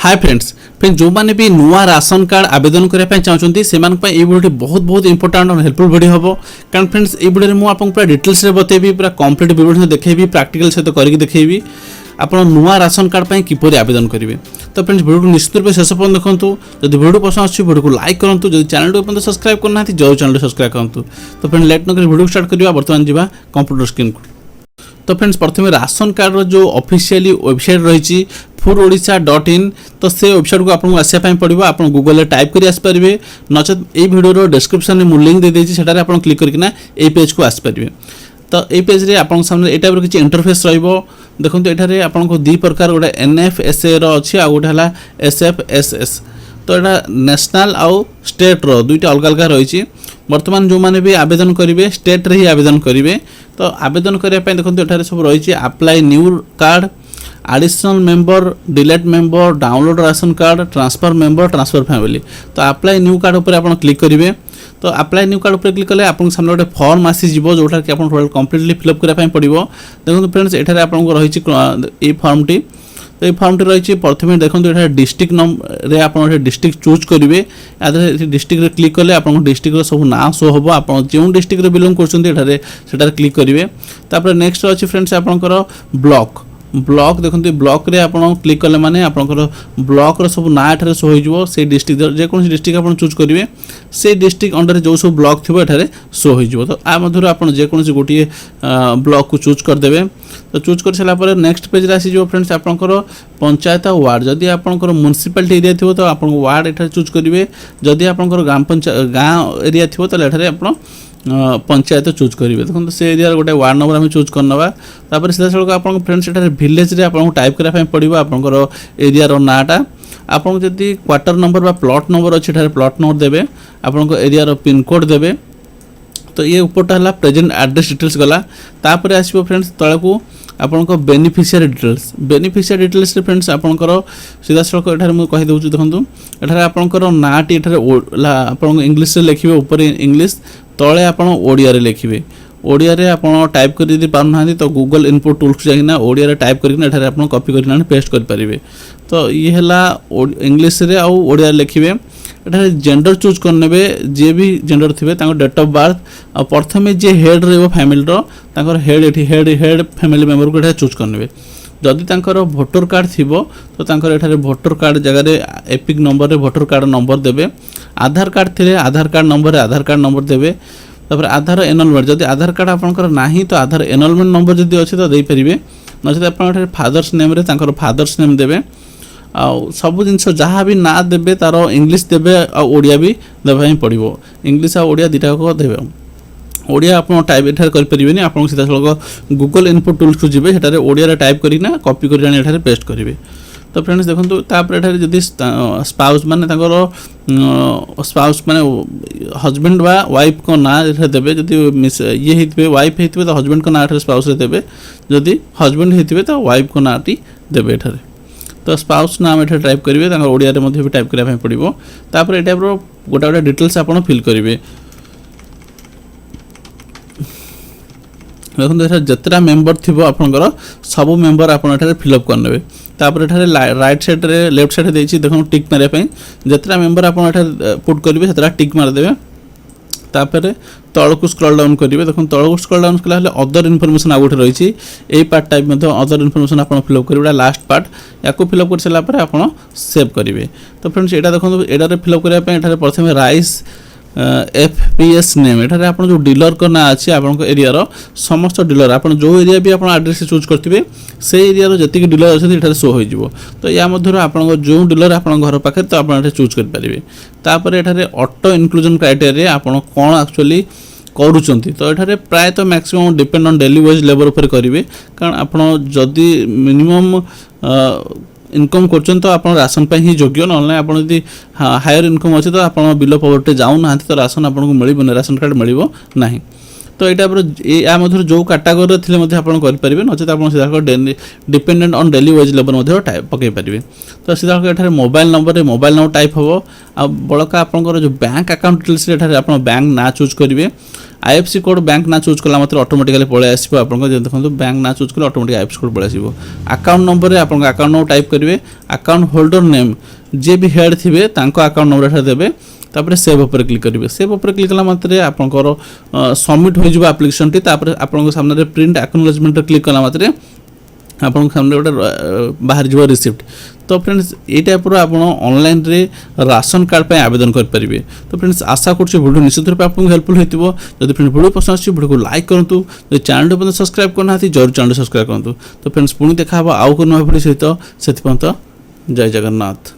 Hi friends जो मैंने भी नुआ राशन कार्ड आवेदन करने चाहते से वीडियो बहुत बहुत इंपोर्टेंट और हेल्पफुल वीडियो हम कारण फ्रेंड्स ये वीडियो में आपको पूरा डिटेल्स बतेबी पूरा कंप्लीट वीडियो देखेबी प्रैक्टिकल सहित करके देखेबी आप नुआ राशन कार्ड पर किपर आवेदन करेंगे। तो फ्रेंड्स वीडियो को निश्चित रूप से शेष पर्यटन देखो। जब वीडियो पसंद आछी वीडियो को लाइक करूँ, जो चैनल को सब्सक्राइब करना जो चैनल सब्सक्राइब करूँ। तो फ्रेंड्स लेट नक वीडियो स्टार्ट करवा बर्तमान जावा कंप्यूटर स्क्रीन को। तो फ्रेंड्स प्रथम राशन कार्ड जो ऑफिशियली वेबसाइट रही foododisha.in तो से वेबसाइट को आपको आसापी पड़ो। आप गूगल टाइप कर आसपारे नचेत ये वीडियो डिस्क्रिप्शन में मुझे लिंक दे देती है आप क्लिक करना ये पेज को आसपारे। तो ये पेज रे आपन सामने ये टाइप किसी इंटरफेस रहिबो। देखो ये आपको दी प्रकार गोटे NFSA अच्छी आ गोटे है SFSS। तो यहाँ नेशनल आउ स्टेट रो दुईटा अलग अलग रही। बर्तमान जो मैंने भी आवेदन करेंगे स्टेट रे ही आवेदन करेंगे। तो आवेदन करने देखो ये सब रही apply new card, additional member, delete member, download ration card, transfer member, transfer family. तो अप्लाई न्यू कार्ड उपर आप क्लिक करेंगे। तो अप्लाई न्यू कार्ड उपर क्लिक कले आपन सामने गोटे फॉर्म आसीजिवो जोटा कि आपन टोटल कंप्लीटली फिलअप करबा पड़ो। देखो फ्रेंड्स एठारे आपन रही फॉर्म टी। तो ये फॉर्म टी रही प्रथम देखो ये डिस्ट्रिक्ट नंबर आप डिस्ट्रिक्ट चूज करेंगे। डिस्ट्रिक्ट क्लिक कले आप डिस्ट्रिक्ट सब ना शो हम आप जो डिस्ट्रिक्ट बिलोंग कर क्लिक करेंगे। तापर नेक्स्ट अच्छी फ्रेंड्स आपंकर ब्लॉक देखो ब्लॉक रे आपन क्लिक कले माने आपनकर ब्लॉक रो सब ना एठारे शो हो से डिस्ट्रिक्ट जेको डिस्ट्रिक्ट आप चूज करेंगे से डिस्ट्रिक्ट अंडर जो सब ब्लॉक थी एठारे शो हो। तो आ मध्य आप जेको गोटे ब्लॉक को चूज करदे। तो चूज कर सारापर नेक्स्ट पेज आसी जो फ्रेंड्स आपनकर पंचायत वार्ड जदि आपनकर म्युनिसिपालिटी एरिया थी तो आप वार्ड एठारे चूज करेंगे। जदि आपनकर ग्राम पंचायत गाँव एरिया थी तो एठारे आप पंचायत चूज करेंगे। देखो से एरिया गोटे वार्ड नंबर आम चूज करना। तापर सीधा सड़क आप फ्रेंड्स एठारे विलेज रे आपको टाइप करने पड़ो आपंकर एरिया नाटा। आपको जदि क्वार्टर नंबर बा प्लॉट नंबर अच्छे एठारे प्लॉट नंबर देवे, आपंक एरिया पिन कोड देवे। तो ये ऊपरटा है प्रेजेंट एड्रेस डिटेल्स गला। तापर आसो फ्रेंड्स तले को आपंक बेनिफिशियरी डिटेल्स रे फ्रेंड्स आपंकर सीधा सड़क एठारे मुझे कही दूँ। देखो एठारे आपंकर नाटी एठारे आप इंग्लिश लिखे ऊपर इंग्लिश तले आप ओडिया रे लिखे। ओडिया रे आप टाइप कर यदि पारना तो गूगल इनपुट टूल्स जाइना ओडिया रे टाइप करके आप कॉपी करके पेस्ट करेंगे। तो ये है इंग्लिश रे आउ ओडिया लिखे। एठारे जेंडर चूज करने जे भी जेंडर थे डेट ऑफ बर्थ और प्रथम जे हेड रो फैमिली हेड फैमिली मेंबर को चूज करने। जदि भोटर कार्ड थी तो एठारे भोटर कार्ड जगह एपिक नंबर रे भोटर कार्ड नंबर देवे। आधार कार्ड थे आधार कार्ड नंबर देवे। तापर आधार एनरोलमेंट जदि आधार कार्ड आपंकर नाही तो आधार एनरोलमेंट नंबर जदि अच्छे तो देपारे। नचेत आप फादर्स नेम रे फादर्स नेम देवे। सब जिनस जहाँ भी ना देवे तार इंग्लिश देवे ओडिया भी देवाई पड़ो। इंग्लिश आ ओडिया दुटा को देवे। ओडिया आप टाइप एठार करें आप सीधा सड़क गूगल इनपुट टूल्स को जीवे सेठारे ओडिया टाइप करना कॉपी कर पेस्ट करेंगे। तो फ्रेंड्स देखो तापर जदि स्पाउस माने स्पाउस माने हजबैंड बा वाइफ को ना देवे। जदि ये होते वाइफ होते तो हजबैंड को ना स्पाउस देवे। जदि हजबैंड होते तो वाइफ को ना देवे एठारे। तो स्पाउस नाम एठारे टाइप करेंगे ओडिया रे भी टाइप करने पड़ो। तापर ये टाइप गोटे गोटे डिटेल्स आप फिल करेंगे। देखो ये जितना मेंबर थी आपंकर सब मेंबर आप फिलअप करने। तापर एठारे राइट साइड रे लेफ्ट साइड देछि देखो टिक मारे जितना मेंबर आप पुट करेंगे से टिक मारदेवे। तापर तल को स्क्रॉल डाउन करेंगे। देखो तल को स्क्रॉल डाउन कला अदर इनफॉरमेशन आ गोटे रही यही पार्ट टाइप में अदर इनफॉरमेशन आप फिलअप करेंगे। लास्ट पार्ट या फिलअप कर सारापर आप सेव करेंगे। तो फ्रेंड्स यहाँ देखो यहाँ फिलअप करने प्रथम राइस FPS नेम एठारे आप जो डीलर का ना अच्छे आप एरिया समस्त डीलर आप जो एरिया भी आप एड्रेस चूज करेंगे से एरिया जी डीलर अच्छे शो हो। तो या मध्य आप जो डीलर आप घर पाखे तो आप चूज करेंगे। तापर एठारे ऑटो इनक्लूजन क्राइटेरिया आप कौन एक्चुअली करुँच। तो ये प्रायतः maximum depend on daily wage labour पर करेंगे कारण आप जदि मिनिमम इनकम कर तो आप राशन पर ही योग्य ना आप हायर इनकम अच्छे तो आप बिलो पॉवर्टी जाऊना तो राशन आपको मिलना राशन कार्ड मिलना ना। तो यहाँ मध्य जो कैटेगोरी थे आप करेंगे नचेत आप सीधा dependent on daily wage level type पकई पारे। तो सीधा ये मोबाइल नंबर टाइप हम आ बड़का आपंकर जो बैंक अकाउंट डिटेल्स आप बैंक ना चूज करेंगे। आईएफसी कोड बैंक ना चूज कला मतलब ऑटोमेटिकली पळे आसीबो आपन देखो बैंक ना चूज कले ऑटोमेटिक आईएफसी कोड पळे आसीबो। अकाउंट नंबर रे आपन अकाउंट नंबर टाइप करेंगे। अकाउंट होल्डर नेम जे भी हेड थिबे तांको अकाउंट नंबर एठा देबे। तापर सेव ऊपर क्लिक करेंगे। सेव ऊपर क्लिक कला मात्रे आपनकर सबमिट हो जिवो एप्लिकेशन टी। तापर आपन सामने प्रिंट एक्नॉलेजमेंट क्लिक कला मात्रे आपन सामने गोटे बाहर जीव रिसिप्ट। तो फ्रेंड्स ये टाइप आप ऑनलाइन रे राशन कार्ड पे आवेदन करेंगे। तो फ्रेंड्स आशा कर वीडियो निश्चित रूप आपको हेल्पफुल होती। जब फ्रेंड्स वीडियो पसंद आसी वीडियो को लाइक करूँ। जो चैनल को सब्सक्राइब करना जरूर चैनल सब्सक्राइब करूँ। तो फ्रेंड्स पुणी देखा आउ को नुआ वीडियो सहित से जय जगन्नाथ।